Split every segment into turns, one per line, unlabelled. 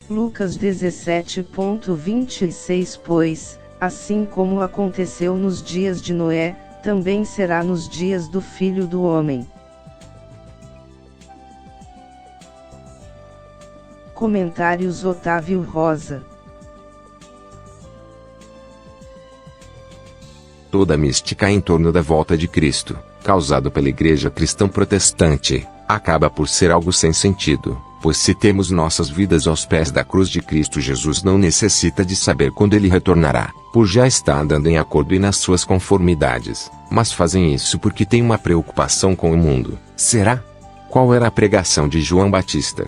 Lucas 17:26 Pois, assim como aconteceu nos dias de Noé, também será nos dias do Filho do Homem. Comentários Otávio Rosa.
Toda a mística em torno da volta de Cristo, causado pela Igreja cristã protestante, acaba por ser algo sem sentido, pois se temos nossas vidas aos pés da cruz de Cristo Jesus não necessita de saber quando ele retornará, por já estar andando em acordo e nas suas conformidades, mas fazem isso porque têm uma preocupação com o mundo. Será? Qual era a pregação de João Batista?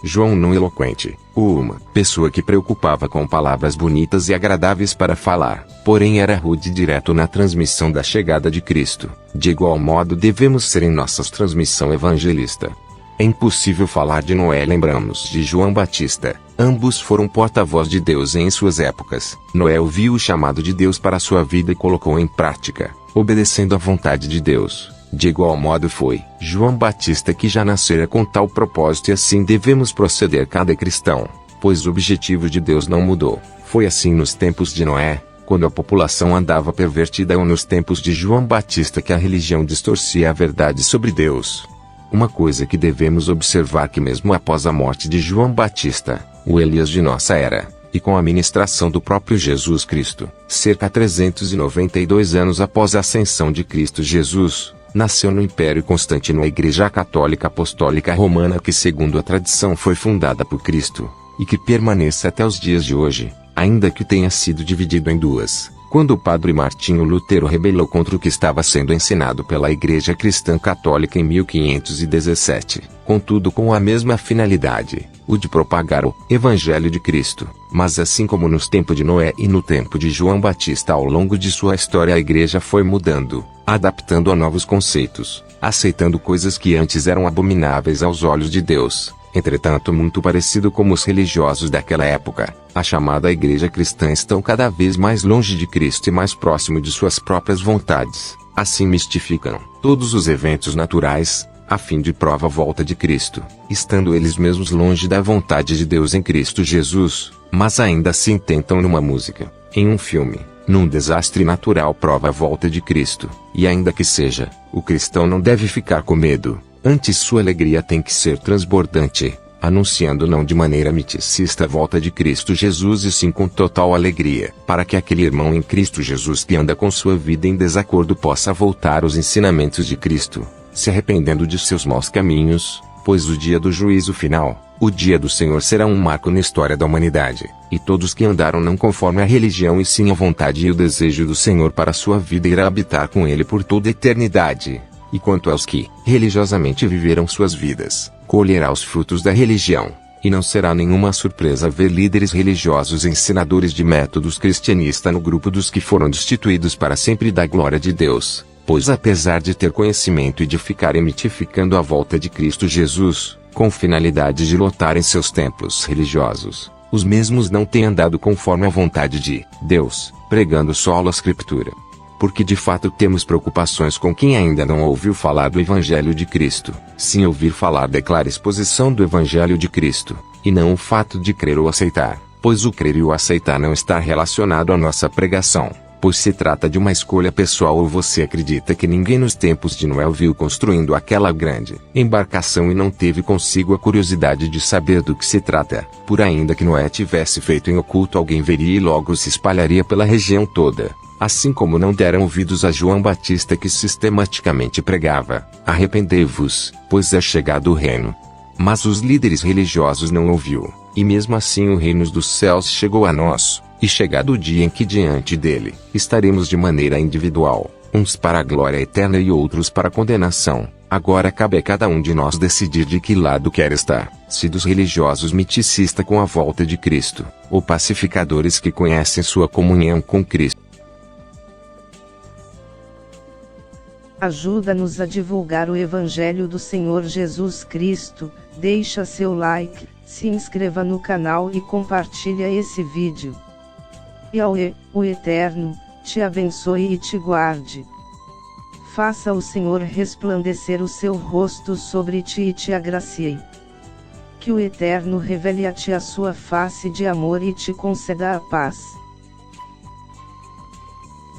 João não eloquente, uma pessoa que preocupava com palavras bonitas e agradáveis para falar, porém era rude e direto na transmissão da chegada de Cristo. De igual modo devemos ser em nossa transmissão evangelista. É impossível falar de Noé, lembramos de João Batista. Ambos foram porta-voz de Deus em suas épocas. Noé ouviu o chamado de Deus para sua vida e colocou em prática, obedecendo à vontade de Deus. De igual modo foi João Batista que já nascera com tal propósito e assim devemos proceder cada cristão, pois o objetivo de Deus não mudou. Foi assim nos tempos de Noé, quando a população andava pervertida, ou nos tempos de João Batista que a religião distorcia a verdade sobre Deus. Uma coisa que devemos observar que mesmo após a morte de João Batista, o Elias de nossa era, e com a ministração do próprio Jesus Cristo, cerca de 392 anos após a ascensão de Cristo Jesus, nasceu no Império Constantino a Igreja Católica Apostólica Romana que segundo a tradição foi fundada por Cristo, e que permanece até os dias de hoje, ainda que tenha sido dividido em duas, quando o padre Martinho Lutero rebelou contra o que estava sendo ensinado pela Igreja Cristã Católica em 1517, contudo com a mesma finalidade, o de propagar o Evangelho de Cristo. Mas assim como nos tempos de Noé e no tempo de João Batista, ao longo de sua história a Igreja foi mudando, adaptando a novos conceitos, aceitando coisas que antes eram abomináveis aos olhos de Deus. Entretanto, muito parecido com os religiosos daquela época, a chamada Igreja Cristã estão cada vez mais longe de Cristo e mais próximo de suas próprias vontades. Assim mistificam todos os eventos naturais, a fim de prova a volta de Cristo, estando eles mesmos longe da vontade de Deus em Cristo Jesus, mas ainda assim tentam numa música, em um filme, num desastre natural prova a volta de Cristo, e ainda que seja, o cristão não deve ficar com medo, antes sua alegria tem que ser transbordante, anunciando não de maneira miticista a volta de Cristo Jesus e sim com total alegria, para que aquele irmão em Cristo Jesus que anda com sua vida em desacordo possa voltar aos ensinamentos de Cristo, se arrependendo de seus maus caminhos, pois o dia do juízo final, o dia do Senhor será um marco na história da humanidade, e todos que andaram não conforme a religião e sim a vontade e o desejo do Senhor para a sua vida irá habitar com ele por toda a eternidade. E quanto aos que, religiosamente viveram suas vidas, colherá os frutos da religião, e não será nenhuma surpresa ver líderes religiosos ensinadores de métodos cristianistas no grupo dos que foram destituídos para sempre da glória de Deus, pois apesar de ter conhecimento e de ficarem mitificando a volta de Cristo Jesus, com finalidade de lotarem seus templos religiosos, os mesmos não têm andado conforme a vontade de Deus, pregando solo a Escritura. Porque de fato temos preocupações com quem ainda não ouviu falar do Evangelho de Cristo. Sim, ouvir falar declara exposição do Evangelho de Cristo, e não o fato de crer ou aceitar, pois o crer e o aceitar não está relacionado à nossa pregação, pois se trata de uma escolha pessoal. Ou você acredita que ninguém nos tempos de Noé o viu construindo aquela grande embarcação e não teve consigo a curiosidade de saber do que se trata, por ainda que Noé tivesse feito em oculto alguém veria e logo se espalharia pela região toda. Assim como não deram ouvidos a João Batista que sistematicamente pregava, arrependei-vos, pois é chegado o reino. Mas os líderes religiosos não ouviu, e mesmo assim o reino dos céus chegou a nós, e chegado o dia em que diante dele, estaremos de maneira individual, uns para a glória eterna e outros para a condenação. Agora cabe a cada um de nós decidir de que lado quer estar, se dos religiosos miticistas com a volta de Cristo, ou pacificadores que conhecem sua comunhão com Cristo.
Ajuda-nos a divulgar o Evangelho do Senhor Jesus Cristo, deixa seu like, se inscreva no canal e compartilha esse vídeo. Yahweh, o Eterno, te abençoe e te guarde. Faça o Senhor resplandecer o seu rosto sobre ti e te agracie. Que o Eterno revele a ti a sua face de amor e te conceda a paz.